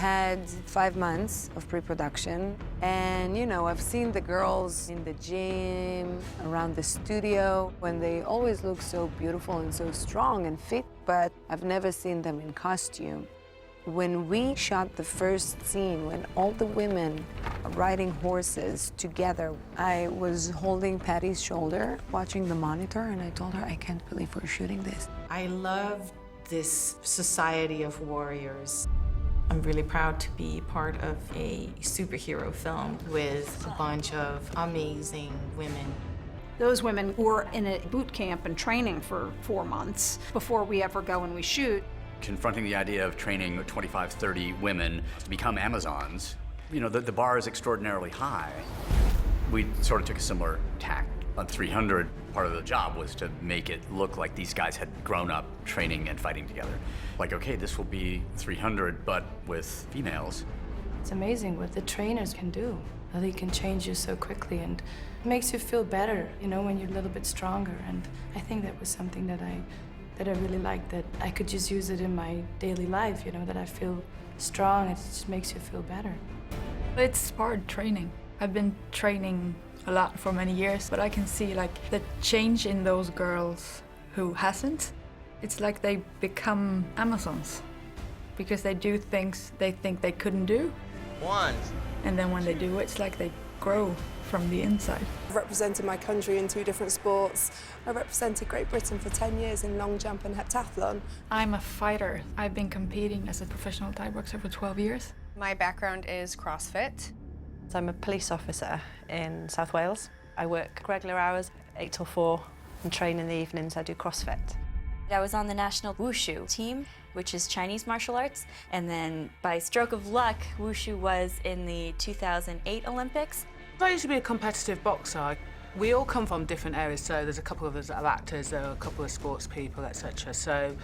had 5 months of pre-production, and you know, I've seen the girls in the gym, around the studio, when they always look so beautiful and so strong and fit, but I've never seen them in costume. When we shot the first scene, when all the women are riding horses together, I was holding Patty's shoulder, watching the monitor, and I told her, I can't believe we're shooting this. I love this society of warriors. I'm really proud to be part of a superhero film with a bunch of amazing women. Those women were in a boot camp and training for 4 months before we ever go and we shoot. Confronting the idea of training 25, 30 women to become Amazons, you know, the bar is extraordinarily high. We sort of took a similar tack. On 300, part of the job was to make it look like these guys had grown up training and fighting together. Like, okay, this will be 300, but with females. It's amazing what the trainers can do. How they can change you so quickly, and it makes you feel better, you know, when you're a little bit stronger. And I think that was something that I really liked, that I could just use it in my daily life, you know, that I feel strong. It just makes you feel better. It's hard training. I've been training a lot for many years, but I can see like the change in those girls who hasn't. It's like they become Amazons because they do things they think they couldn't do. And then when they do, it's like they grow from the inside. I've represented my country in 2 different sports. I represented Great Britain for 10 years in long jump and heptathlon. I'm a fighter. I've been competing as a professional Thai boxer for 12 years. My background is CrossFit. So I'm a police officer in South Wales. I work regular hours, 8 till 4, and train in the evenings. I do CrossFit. I was on the national wushu team, which is Chinese martial arts, and then by stroke of luck, wushu was in the 2008 Olympics. I used to be a competitive boxer. We all come from different areas, so there's a couple of us that are actors, there are a couple of sports people, etc. So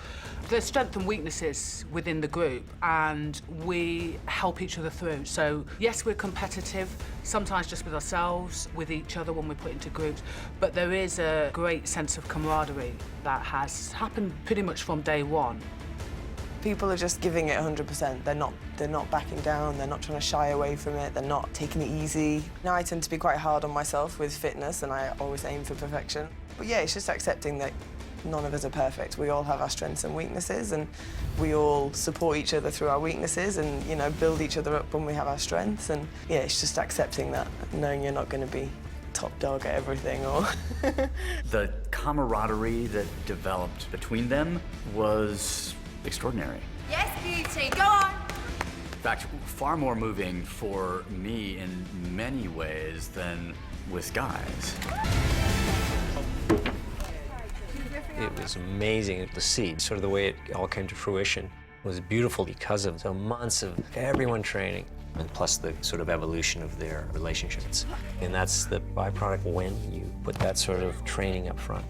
there's strengths and weaknesses within the group, and we help each other through. So yes, we're competitive, sometimes just with ourselves, with each other when we're put into groups, but there is a great sense of camaraderie that has happened pretty much from day one. People are just giving it 100%. They're not backing down, they're not trying to shy away from it, they're not taking it easy. Now I tend to be quite hard on myself with fitness, and I always aim for perfection. But yeah, it's just accepting that none of us are perfect. We all have our strengths and weaknesses, and we all support each other through our weaknesses and, you know, build each other up when we have our strengths. And yeah, it's just accepting that, knowing you're not going to be top dog at everything. Or The camaraderie that developed between them was extraordinary. Yes, beauty, go on! In fact, far more moving for me in many ways than with guys. It was amazing to see sort of the way it all came to fruition. It was beautiful because of the months of everyone training, and plus the sort of evolution of their relationships. And that's the byproduct when you put that sort of training up front.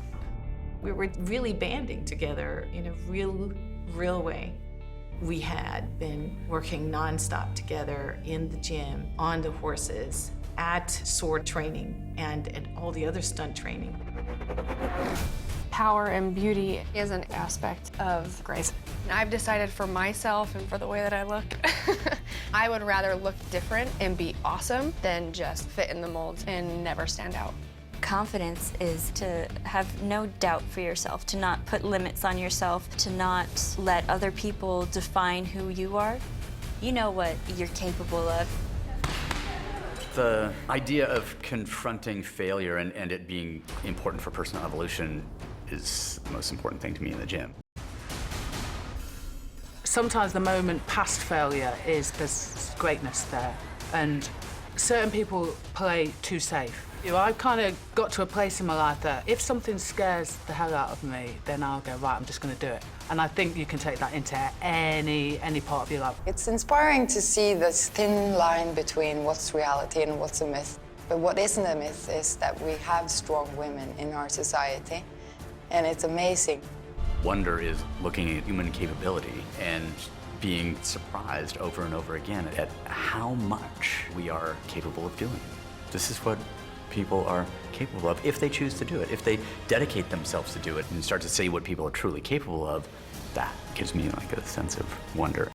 We were really banding together in a real way. We had been working nonstop together in the gym, on the horses, at sword training, and at all the other stunt training. Power and beauty is an aspect of grace. I've decided for myself and for the way that I look, I would rather look different and be awesome than just fit in the mold and never stand out. Confidence is to have no doubt for yourself, to not put limits on yourself, to not let other people define who you are. You know what you're capable of. The idea of confronting failure and it being important for personal evolution is the most important thing to me in the gym. Sometimes the moment past failure is there's greatness there, and certain people play too safe. You know, I've kind of got to a place in my life that if something scares the hell out of me, then I'll go, right, I'm just going to do it. And I think you can take that into any part of your life. It's inspiring to see this thin line between what's reality and what's a myth. But what isn't a myth is that we have strong women in our society, and it's amazing. Wonder is looking at human capability and being surprised over and over again at how much we are capable of doing. This is what people are capable of if they choose to do it. If they dedicate themselves to do it and start to see what people are truly capable of, that gives me like a sense of wonder.